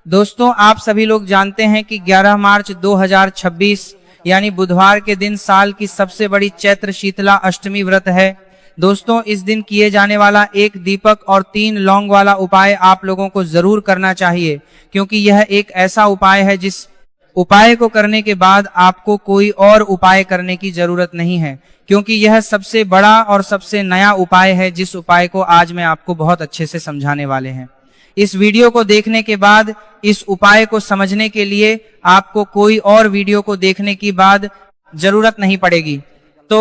दोस्तों, आप सभी लोग जानते हैं कि 11 मार्च 2026 यानी बुधवार के दिन साल की सबसे बड़ी चैत्र शीतला अष्टमी व्रत है। दोस्तों, इस दिन किए जाने वाला एक दीपक और 3 लौंग वाला उपाय आप लोगों को जरूर करना चाहिए, क्योंकि यह एक ऐसा उपाय है जिस उपाय को करने के बाद आपको कोई और उपाय करने की जरूरत नहीं है, क्योंकि यह सबसे बड़ा और सबसे नया उपाय है, जिस उपाय को आज मैं आपको बहुत अच्छे से समझाने वाले हैं। इस वीडियो को देखने के बाद, इस उपाय को समझने के लिए आपको कोई और वीडियो को देखने की बाद जरूरत नहीं पड़ेगी। तो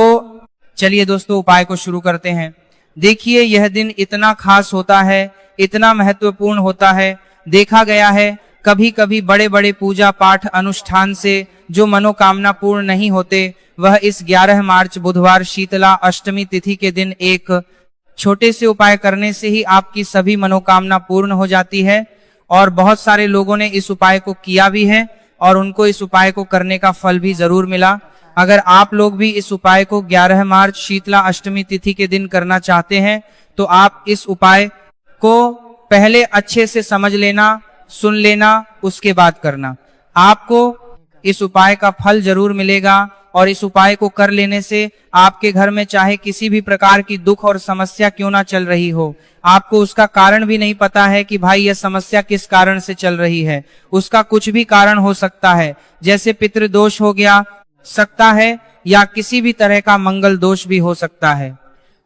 चलिए दोस्तों, उपाय को शुरू करते हैं। देखिए, यह दिन इतना खास होता है, इतना महत्वपूर्ण होता है। देखा गया है कभी कभी बड़े बड़े पूजा पाठ अनुष्ठान से जो मनोकामना पूर्ण नहीं होते, वह इस 11 मार्च बुधवार शीतला अष्टमी तिथि के दिन एक छोटे से उपाय करने से ही आपकी सभी मनोकामना पूर्ण हो जाती है। और बहुत सारे लोगों ने इस उपाय को किया भी है और उनको इस उपाय को करने का फल भी जरूर मिला। अगर आप लोग भी इस उपाय को 11 मार्च शीतला अष्टमी तिथि के दिन करना चाहते हैं, तो आप इस उपाय को पहले अच्छे से समझ लेना, सुन लेना, उसके बाद करना। आपको इस उपाय का फल जरूर मिलेगा और इस उपाय को कर लेने से आपके घर में चाहे किसी भी प्रकार की दुख और समस्या क्यों ना चल रही हो, आपको उसका कारण भी नहीं पता है कि भाई यह समस्या किस कारण से चल रही है, उसका कुछ भी कारण हो सकता है, जैसे पितृदोष हो गया सकता है या किसी भी तरह का मंगल दोष भी हो सकता है।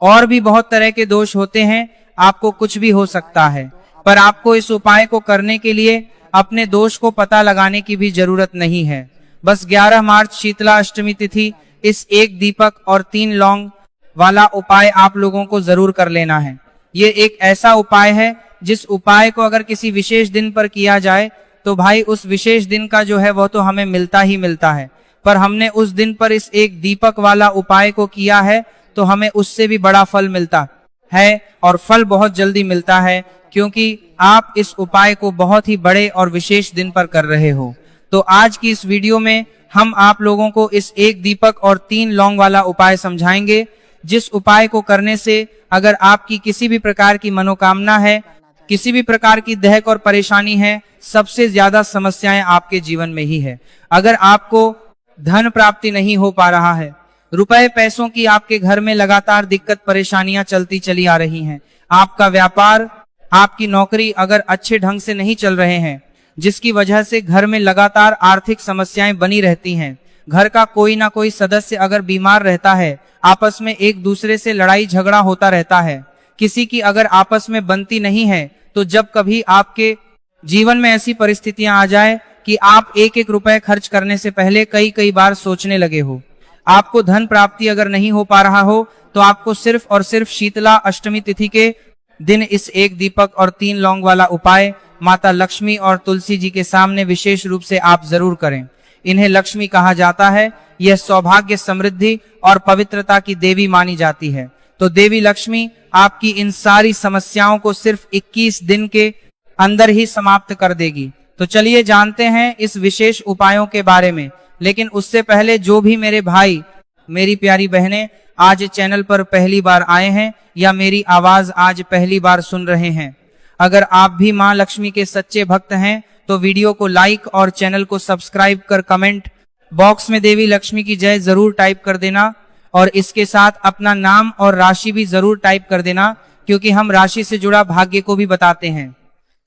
और भी बहुत तरह के दोष होते हैं, आपको कुछ भी हो सकता है। पर आपको इस उपाय को करने के लिए अपने दोष को पता लगाने की भी जरूरत नहीं है। बस 11 मार्च शीतला अष्टमी तिथि इस एक दीपक और 3 लौंग वाला उपाय आप लोगों को जरूर कर लेना है। ये एक ऐसा उपाय है जिस उपाय को अगर किसी विशेष दिन पर किया जाए तो भाई उस विशेष दिन का जो है वह तो हमें मिलता ही मिलता है, पर हमने उस दिन पर इस एक दीपक वाला उपाय को किया है तो हमें उससे भी बड़ा फल मिलता है, और फल बहुत जल्दी मिलता है, क्योंकि आप इस उपाय को बहुत ही बड़े और विशेष दिन पर कर रहे हो। तो आज की इस वीडियो में हम आप लोगों को इस एक दीपक और 3 लौंग वाला उपाय समझाएंगे, जिस उपाय को करने से अगर आपकी किसी भी प्रकार की मनोकामना है, किसी भी प्रकार की दहक और परेशानी है, सबसे ज्यादा समस्याएं आपके जीवन में ही है। अगर आपको धन प्राप्ति नहीं हो पा रहा है, रुपए पैसों की आपके घर में लगातार दिक्कत परेशानियां चलती चली आ रही हैं, आपका व्यापार, आपकी नौकरी अगर अच्छे ढंग से नहीं चल रहे हैं, जिसकी वजह से घर में लगातार आर्थिक समस्याएं बनी रहती हैं, घर का कोई ना कोई सदस्य अगर बीमार रहता है, आपस में एक दूसरे से लड़ाई झगड़ा होता रहता है, किसी की अगर आपस में बनती नहीं है, तो जब कभी आपके जीवन में ऐसी परिस्थितियां आ जाए कि आप एक एक रुपए खर्च करने से पहले कई कई बार सोचने लगे हो, आपको धन प्राप्ति अगर नहीं हो पा रहा हो, तो आपको सिर्फ और सिर्फ शीतला अष्टमी तिथि के दिन इस एक दीपक और 3 लौंग वाला उपाय माता लक्ष्मी और तुलसी जी के सामने विशेष रूप से आप जरूर करें। इन्हें लक्ष्मी कहा जाता है, यह सौभाग्य, समृद्धि और पवित्रता की देवी मानी जाती है। तो देवी लक्ष्मी आपकी इन सारी समस्याओं को सिर्फ 21 दिन के अंदर ही समाप्त कर देगी। तो चलिए जानते हैं इस विशेष उपायों के बारे में। लेकिन उससे पहले जो भी मेरे भाई, मेरी प्यारी बहनें आज चैनल पर पहली बार आए हैं या मेरी आवाज आज पहली बार सुन रहे हैं, अगर आप भी मां लक्ष्मी के सच्चे भक्त हैं तो वीडियो को लाइक और चैनल को सब्सक्राइब कर कमेंट बॉक्स में देवी लक्ष्मी की जय जरूर टाइप कर देना, और इसके साथ अपना नाम और राशि भी जरूर टाइप कर देना, क्योंकि हम राशि से जुड़ा भाग्य को भी बताते हैं।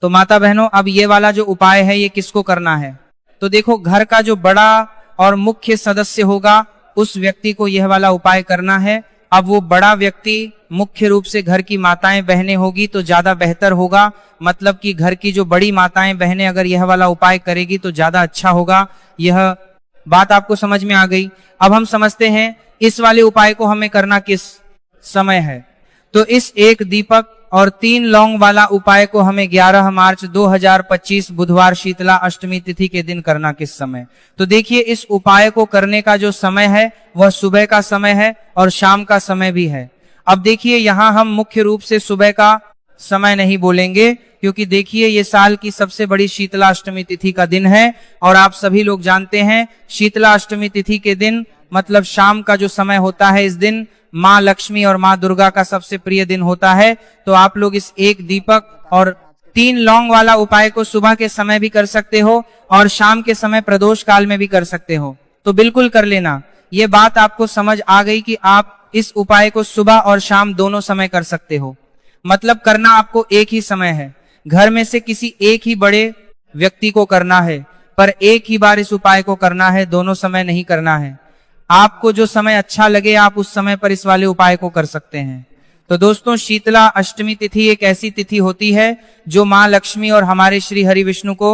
तो माता बहनों, अब ये वाला जो उपाय है ये किसको करना है? तो देखो, घर का जो बड़ा और मुख्य सदस्य होगा उस व्यक्ति को यह वाला उपाय करना है। अब वो बड़ा व्यक्ति मुख्य रूप से घर की माताएं बहनें होगी तो ज्यादा बेहतर होगा, मतलब कि घर की जो बड़ी माताएं बहनें अगर यह वाला उपाय करेगी तो ज्यादा अच्छा होगा। यह बात आपको समझ में आ गई। अब हम समझते हैं इस वाले उपाय को हमें करना किस समय है। तो इस एक दीपक और 3 लौंग वाला उपाय को हमें 11 मार्च 2025 बुधवार शीतला अष्टमी तिथि के दिन करना किस समय? तो देखिए, इस उपाय को करने का जो समय है वह सुबह का समय है और शाम का समय भी है। अब देखिए, यहाँ हम मुख्य रूप से सुबह का समय नहीं बोलेंगे, क्योंकि देखिए ये साल की सबसे बड़ी शीतला अष्टमी तिथि का दिन है, और आप सभी लोग जानते हैं शीतला अष्टमी तिथि के दिन मतलब शाम का जो समय होता है, इस दिन माँ लक्ष्मी और माँ दुर्गा का सबसे प्रिय दिन होता है। तो आप लोग इस एक दीपक और 3 लौंग वाला उपाय को सुबह के समय भी कर सकते हो और शाम के समय प्रदोष काल में भी कर सकते हो, तो बिल्कुल कर लेना। ये बात आपको समझ आ गई कि आप इस उपाय को सुबह और शाम दोनों समय कर सकते हो। मतलब करना आपको एक ही समय है, घर में से किसी एक ही बड़े व्यक्ति को करना है, पर एक ही बार इस उपाय को करना है, दोनों समय नहीं करना है। आपको जो समय अच्छा लगे आप उस समय पर इस वाले उपाय को कर सकते हैं। तो दोस्तों, शीतला अष्टमी तिथि एक ऐसी तिथि होती है जो मां लक्ष्मी और हमारे श्री हरि विष्णु को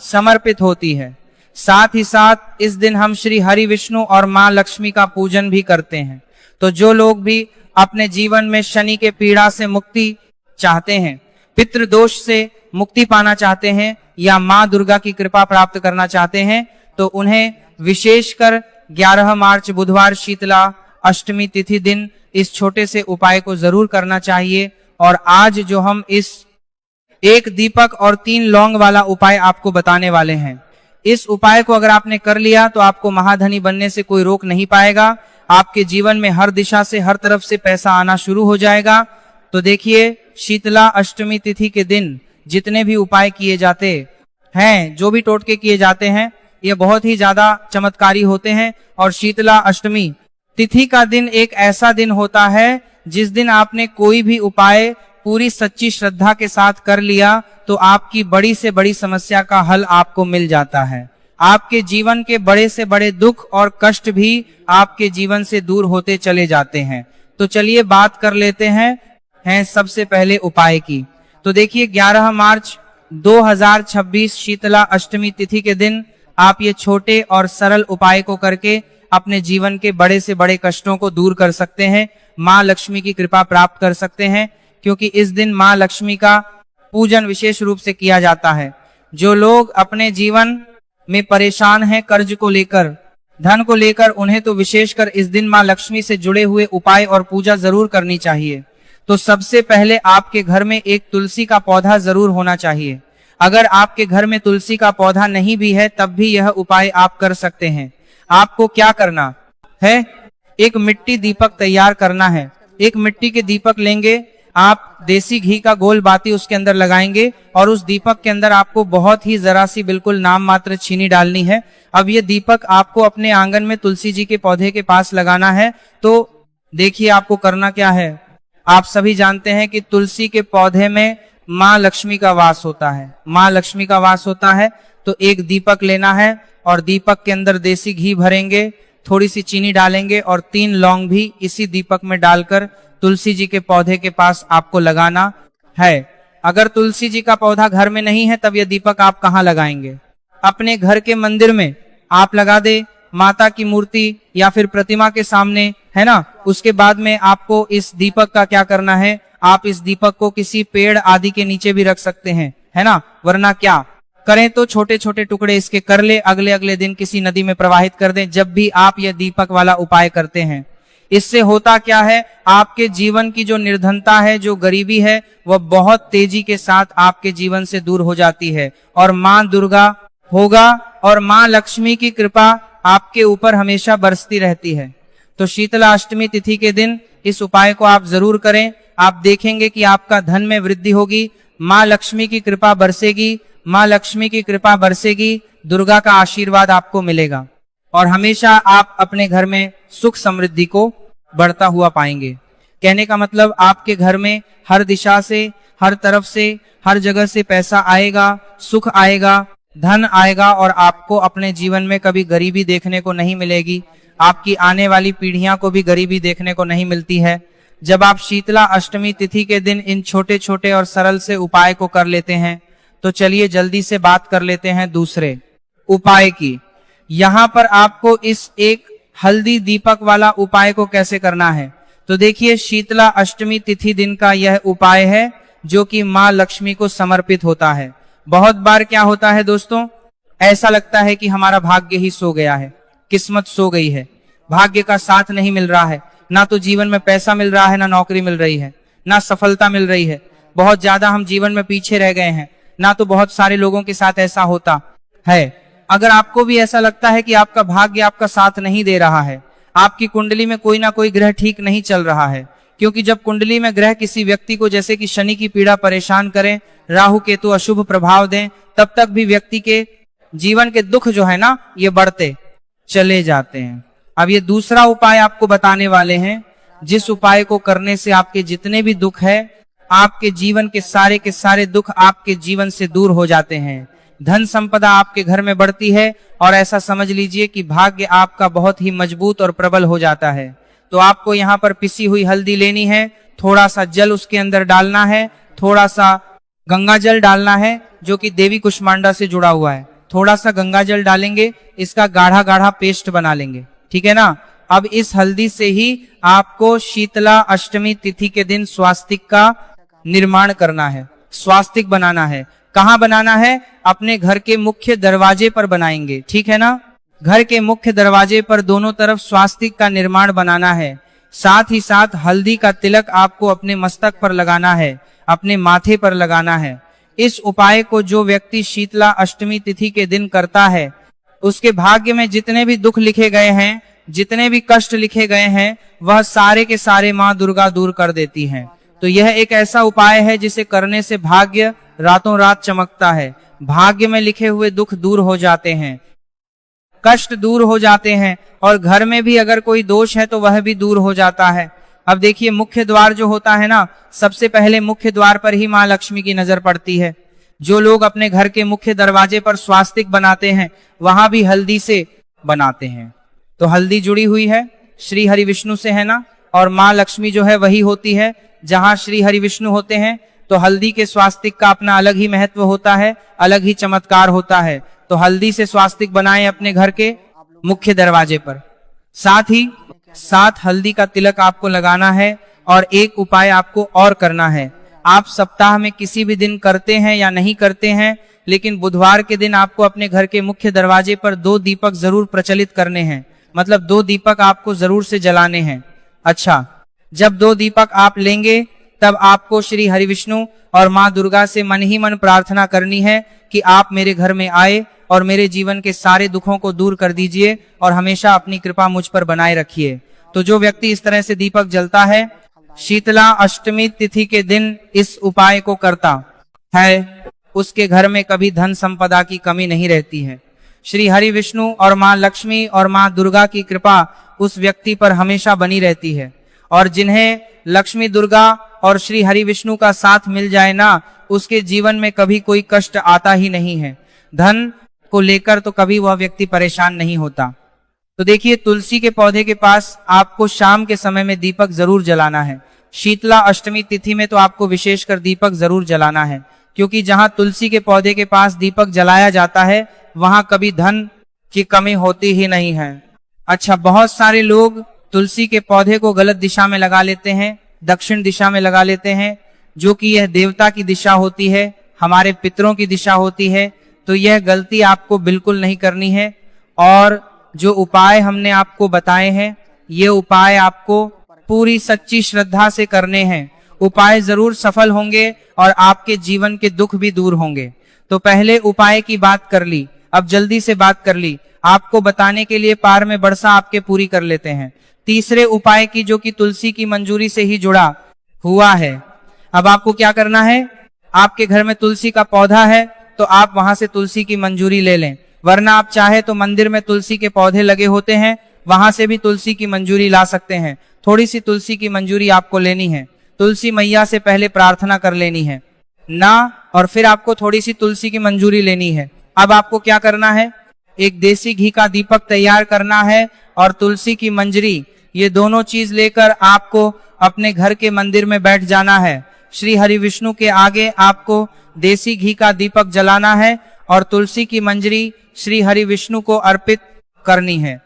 समर्पित होती है। साथ ही साथ इस दिन हम श्री हरि विष्णु और मां लक्ष्मी का पूजन भी करते हैं। तो जो लोग भी अपने जीवन में शनि के पीड़ा से मुक्ति चाहते हैं, पितृदोष से मुक्ति पाना चाहते हैं या मां दुर्गा की कृपा प्राप्त करना चाहते हैं, तो उन्हें विशेषकर 11 मार्च बुधवार शीतला अष्टमी तिथि दिन इस छोटे से उपाय को जरूर करना चाहिए। और आज जो हम इस 1 दीपक और 3 लौंग वाला उपाय आपको बताने वाले हैं, इस उपाय को अगर आपने कर लिया तो आपको महाधनी बनने से कोई रोक नहीं पाएगा। आपके जीवन में हर दिशा से, हर तरफ से पैसा आना शुरू हो जाएगा। तो देखिए, शीतला अष्टमी तिथि के दिन जितने भी उपाय किए जाते हैं, जो भी टोटके किए जाते हैं, ये बहुत ही ज्यादा चमत्कारी होते हैं। और शीतला अष्टमी तिथि का दिन एक ऐसा दिन होता है जिस दिन आपने कोई भी उपाय पूरी सच्ची श्रद्धा के साथ कर लिया तो आपकी बड़ी से बड़ी समस्या का हल आपको मिल जाता है। आपके जीवन के बड़े से बड़े दुख और कष्ट भी आपके जीवन से दूर होते चले जाते हैं। तो चलिए बात कर लेते हैं सबसे पहले उपाय की। तो देखिए, 11 मार्च 2026 शीतला अष्टमी तिथि के दिन आप ये छोटे और सरल उपाय को करके अपने जीवन के बड़े से बड़े कष्टों को दूर कर सकते हैं, मां लक्ष्मी की कृपा प्राप्त कर सकते हैं, क्योंकि इस दिन मां लक्ष्मी का पूजन विशेष रूप से किया जाता है। जो लोग अपने जीवन में परेशान हैं कर्ज को लेकर, धन को लेकर, उन्हें तो विशेषकर इस दिन मां लक्ष्मी से जुड़े हुए उपाय और पूजा जरूर करनी चाहिए। तो सबसे पहले आपके घर में एक तुलसी का पौधा जरूर होना चाहिए। अगर आपके घर में तुलसी का पौधा नहीं भी है तब भी यह उपाय आप कर सकते हैं। आपको क्या करना है, एक मिट्टी दीपक तैयार करना है। एक मिट्टी के दीपक लेंगे, आप देसी घी का गोल बाती उसके अंदर लगाएंगे और उस दीपक के अंदर आपको बहुत ही जरा सी बिल्कुल नाम मात्र चीनी डालनी है। अब ये दीपक आपको अपने आंगन में तुलसी जी के पौधे के पास लगाना है। तो देखिए, आपको करना क्या है। आप सभी जानते हैं कि तुलसी के पौधे में मां लक्ष्मी का वास होता है, मां लक्ष्मी का वास होता है। तो एक दीपक लेना है और दीपक के अंदर देसी घी भरेंगे, थोड़ी सी चीनी डालेंगे और 3 लौंग भी इसी दीपक में डालकर तुलसी जी के पौधे के पास आपको लगाना है। अगर तुलसी जी का पौधा घर में नहीं है तब यह दीपक आप कहाँ लगाएंगे, अपने घर के मंदिर में आप लगा दे, माता की मूर्ति या फिर प्रतिमा के सामने, है ना। उसके बाद में आपको इस दीपक का क्या करना है, आप इस दीपक को किसी पेड़ आदि के नीचे भी रख सकते हैं, है ना। वरना क्या करें तो छोटे छोटे टुकड़े इसके कर ले, अगले दिन किसी नदी में प्रवाहित कर दें जब भी आप यह दीपक वाला उपाय करते हैं। इससे होता क्या है, आपके जीवन की जो निर्धनता है, जो गरीबी है, वह बहुत तेजी के साथ आपके जीवन से दूर हो जाती है और मां दुर्गा होगा और मां लक्ष्मी की कृपा आपके ऊपर हमेशा बरसती रहती है। तो शीतला अष्टमी तिथि के दिन इस उपाय को आप जरूर करें। आप देखेंगे कि आपका धन में वृद्धि होगी, मां लक्ष्मी की कृपा बरसेगी, मां लक्ष्मी की कृपा बरसेगी, दुर्गा का आशीर्वाद आपको मिलेगा और हमेशा आप अपने घर में सुख समृद्धि को बढ़ता हुआ पाएंगे। कहने का मतलब, आपके घर में हर दिशा से, हर तरफ से, हर जगह से पैसा आएगा, सुख आएगा, धन आएगा और आपको अपने जीवन में कभी गरीबी देखने को नहीं मिलेगी। आपकी आने वाली पीढ़ियां को भी गरीबी देखने को नहीं मिलती है जब आप शीतला अष्टमी तिथि के दिन इन छोटे छोटे और सरल से उपाय को कर लेते हैं। तो चलिए जल्दी से बात कर लेते हैं दूसरे उपाय की। यहाँ पर आपको इस एक हल्दी दीपक वाला उपाय को कैसे करना है। तो देखिए, शीतला अष्टमी तिथि दिन का यह उपाय है जो कि मां लक्ष्मी को समर्पित होता है। बहुत बार क्या होता है दोस्तों, ऐसा लगता है कि हमारा भाग्य ही सो गया है, किस्मत सो गई है, भाग्य का साथ नहीं मिल रहा है, ना तो जीवन में पैसा मिल रहा है, ना नौकरी मिल रही है, ना सफलता मिल रही है, बहुत ज्यादा हम जीवन में पीछे रह गए हैं, ना तो बहुत सारे लोगों के साथ ऐसा होता है। अगर आपको भी ऐसा लगता है कि आपका भाग्य आपका साथ नहीं दे रहा है, आपकी कुंडली में कोई ना कोई ग्रह ठीक नहीं चल रहा है, क्योंकि जब कुंडली में ग्रह किसी व्यक्ति को जैसे कि शनि की पीड़ा परेशान करें, राहु केतु अशुभ प्रभाव दें, तब तक भी व्यक्ति के जीवन के दुख जो है ना, ये बढ़ते चले जाते हैं। अब ये दूसरा उपाय आपको बताने वाले हैं, जिस उपाय को करने से आपके जितने भी दुख है, आपके जीवन के सारे दुख आपके जीवन से दूर हो जाते हैं। धन संपदा आपके घर में बढ़ती है और ऐसा समझ लीजिए कि भाग्य आपका बहुत ही मजबूत और प्रबल हो जाता है। तो आपको यहाँ पर पिसी हुई हल्दी लेनी है, थोड़ा सा जल उसके अंदर डालना है, थोड़ा सा गंगा जल डालना है जो कि देवी कुष्मांडा से जुड़ा हुआ है। थोड़ा सा गंगा जल डालेंगे, इसका गाढ़ा गाढ़ा पेस्ट बना लेंगे, ठीक है ना। अब इस हल्दी से ही आपको शीतला अष्टमी तिथि के दिन स्वास्तिक का निर्माण करना है, स्वास्तिक बनाना है। कहाँ बनाना है? अपने घर के मुख्य दरवाजे पर बनाएंगे, ठीक है ना। घर के मुख्य दरवाजे पर दोनों तरफ स्वास्तिक का निर्माण बनाना है। साथ ही साथ हल्दी का तिलक आपको अपने मस्तक पर लगाना है, अपने माथे पर लगाना है। इस उपाय को जो व्यक्ति शीतला अष्टमी तिथि के दिन करता है, उसके भाग्य में जितने भी दुख लिखे गए हैं, जितने भी कष्ट लिखे गए हैं, वह सारे के सारे माँ दुर्गा दूर कर देती हैं। तो यह एक ऐसा उपाय है जिसे करने से भाग्य रातों रात चमकता है, भाग्य में लिखे हुए दुख दूर हो जाते हैं, कष्ट दूर हो जाते हैं, और घर में भी अगर कोई दोष है तो वह भी दूर हो जाता है। अब देखिए, मुख्य द्वार जो होता है ना, सबसे पहले मुख्य द्वार पर ही माँ लक्ष्मी की नजर पड़ती है। जो लोग अपने घर के मुख्य दरवाजे पर स्वास्तिक बनाते हैं, वहां भी हल्दी से बनाते हैं। तो हल्दी जुड़ी हुई है श्री हरि विष्णु से, है ना, और माँ लक्ष्मी जो है वही होती है। जहां श्री हरि विष्णु होते हैं तो हल्दी के स्वास्तिक का अपना अलग ही महत्व होता है, अलग ही चमत्कार होता है। तो हल्दी से स्वास्तिक बनाएं अपने घर के मुख्य दरवाजे पर। साथ ही साथ हल्दी का तिलक आपको लगाना है। और एक उपाय आपको और करना है। आप सप्ताह में किसी भी दिन करते हैं या नहीं करते हैं, लेकिन बुधवार के दिन आपको अपने घर के मुख्य दरवाजे पर 2 दीपक जरूर प्रचलित करने हैं, मतलब 2 दीपक आपको जरूर से जलाने हैं। अच्छा, जब 2 दीपक आप लेंगे तब आपको श्री हरि विष्णु और माँ दुर्गा से मन ही मन प्रार्थना करनी है कि आप मेरे घर में आए और मेरे जीवन के सारे दुखों को दूर कर दीजिए और हमेशा अपनी कृपा मुझ पर बनाए रखिए। तो जो व्यक्ति इस तरह से दीपक जलता है, शीतला अष्टमी तिथि के दिन इस उपाय को करता है, उसके घर में कभी धन संपदा की कमी नहीं रहती है। श्री हरि विष्णु और माँ लक्ष्मी और माँ दुर्गा की कृपा उस व्यक्ति पर हमेशा बनी रहती है। और जिन्हें लक्ष्मी दुर्गा और श्री हरि विष्णु का साथ मिल जाए ना, उसके जीवन में कभी कोई कष्ट आता ही नहीं है। धन को लेकर तो कभी वह व्यक्ति परेशान नहीं होता। तो देखिए, तुलसी के पौधे के पास आपको शाम के समय में दीपक जरूर जलाना है। शीतला अष्टमी तिथि में तो आपको विशेषकर दीपक जरूर जलाना है, क्योंकि जहां तुलसी के पौधे के पास दीपक जलाया जाता है, वहां कभी धन की कमी होती ही नहीं है। अच्छा, बहुत सारे लोग तुलसी के पौधे को गलत दिशा में लगा लेते हैं, दक्षिण दिशा में लगा लेते हैं, जो कि यह देवता की दिशा होती है, हमारे पितरों की दिशा होती है। तो यह गलती आपको बिल्कुल नहीं करनी है। और जो उपाय हमने आपको बताए हैं, ये उपाय आपको पूरी सच्ची श्रद्धा से करने हैं। उपाय जरूर सफल होंगे और आपके जीवन के दुख भी दूर होंगे। तो पहले उपाय की बात कर ली, अब जल्दी से बात कर ली, आपको बताने के लिए पार में बरसा आपके पूरी कर लेते हैं। तीसरे उपाय की, जो कि तुलसी की मंजूरी से ही जुड़ा हुआ है। अब आपको क्या करना है, आपके घर में तुलसी का पौधा है तो आप वहां से तुलसी की मंजूरी ले लें, वरना आप चाहे तो मंदिर में तुलसी के पौधे लगे होते हैं, वहां से भी तुलसी की मंजूरी ला सकते हैं। थोड़ी सी तुलसी की मंजूरी आपको लेनी है, तुलसी मैया से पहले प्रार्थना कर लेनी है ना, और फिर आपको थोड़ी सी तुलसी की मंजूरी लेनी है। अब आपको क्या करना है, एक देसी घी का दीपक तैयार करना है और तुलसी की मंजरी, ये दोनों चीज लेकर आपको अपने घर के मंदिर में बैठ जाना है। श्री हरि विष्णु के आगे आपको देसी घी का दीपक जलाना है और तुलसी की मंजरी श्री हरि विष्णु को अर्पित करनी है।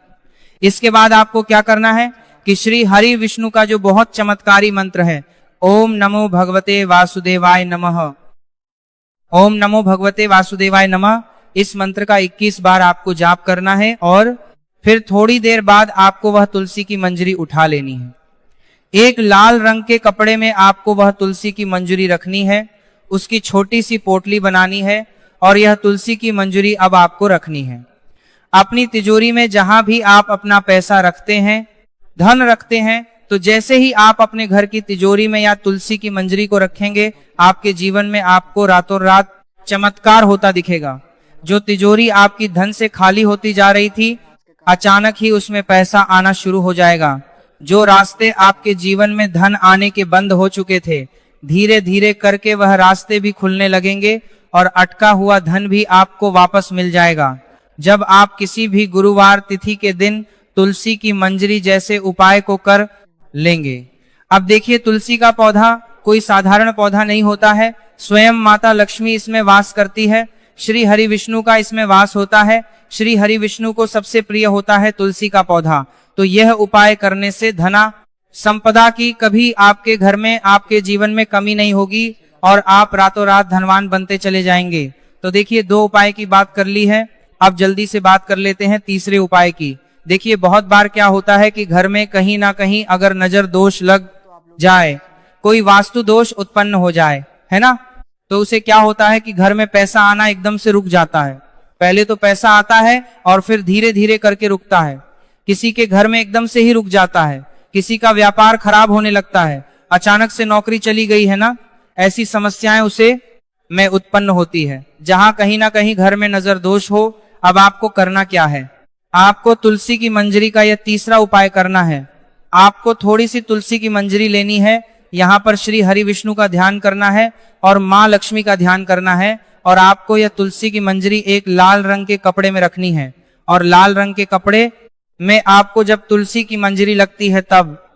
इसके बाद आपको क्या करना है कि श्री हरि विष्णु का जो बहुत चमत्कारी मंत्र है, ओम नमो भगवते वासुदेवाय नमः, ओम नमो भगवते वासुदेवाय नमः, इस मंत्र का 21 बार आपको जाप करना है। और फिर थोड़ी देर बाद आपको वह तुलसी की मंजरी उठा लेनी है। एक लाल रंग के कपड़े में आपको वह तुलसी की मंजरी रखनी है, उसकी छोटी सी पोटली बनानी है और यह तुलसी की मंजरी अब आपको रखनी है। अपनी तिजोरी में जहां भी आप अपना पैसा रखते हैं, धन रखते हैं, तो जैसे ही आप अपने घर की तिजोरी में या तुलसी की मंजरी को रखेंगे, आपके जीवन में आपको रातों रात चमत्कार होता दिखेगा। जो तिजोरी आपकी धन से खाली होती जा रही थी, अचानक ही उसमें पैसा आना शुरू हो जाएगा। जो रास्ते आपके जीवन में धन आने के बंद हो चुके थे, धीरे धीरे करके वह रास्ते भी खुलने लगेंगे और अटका हुआ धन भी आपको वापस मिल जाएगा। जब आप किसी भी गुरुवार तिथि के दिन तुलसी की मंजरी जैसे उपाय को कर लेंगे। अब देखिए, तुलसी का पौधा कोई साधारण पौधा नहीं होता है। स्वयं माता लक्ष्मी इसमें वास करती है। श्री हरि विष्णु का इसमें वास होता है। श्री हरि विष्णु को सबसे प्रिय होता है तुलसी का पौधा। तो यह उपाय करने से धना संपदा की कभी आपके घर में, आपके जीवन में कमी नहीं होगी और आप रातों रात धनवान बनते चले जाएंगे। तो देखिए, 2 उपाय की बात कर ली है। अब जल्दी से बात कर लेते हैं तीसरे उपाय की। देखिए, बहुत बार क्या होता है कि घर में कहीं ना कहीं अगर नजर दोष लग जाए, कोई वास्तु दोष उत्पन्न हो जाए, है ना, तो उसे क्या होता है कि घर में पैसा आना एकदम से रुक जाता है। पहले तो पैसा आता है और फिर धीरे धीरे करके रुकता है। किसी के घर में एकदम से ही रुक जाता है। किसी का व्यापार खराब होने लगता है। अचानक से नौकरी चली गई, है ना, ऐसी समस्याएं उसे में उत्पन्न होती है, जहां कहीं ना कहीं घर में नजर दोष हो। अब आपको करना क्या है? आपको तुलसी की मंजरी का यह तीसरा उपाय करना है। आपको थोड़ी सी तुलसी की मंजरी लेनी है, यहाँ पर श्री हरि विष्णु का ध्यान करना है और माँ लक्ष्मी का ध्यान करना है। और आपको यह तुलसी की मंजरी एक लाल रंग के कपड़े में रखनी है। और लाल रंग के कपड़े में आपको जब तुलसी की मंजरी लगती है, तब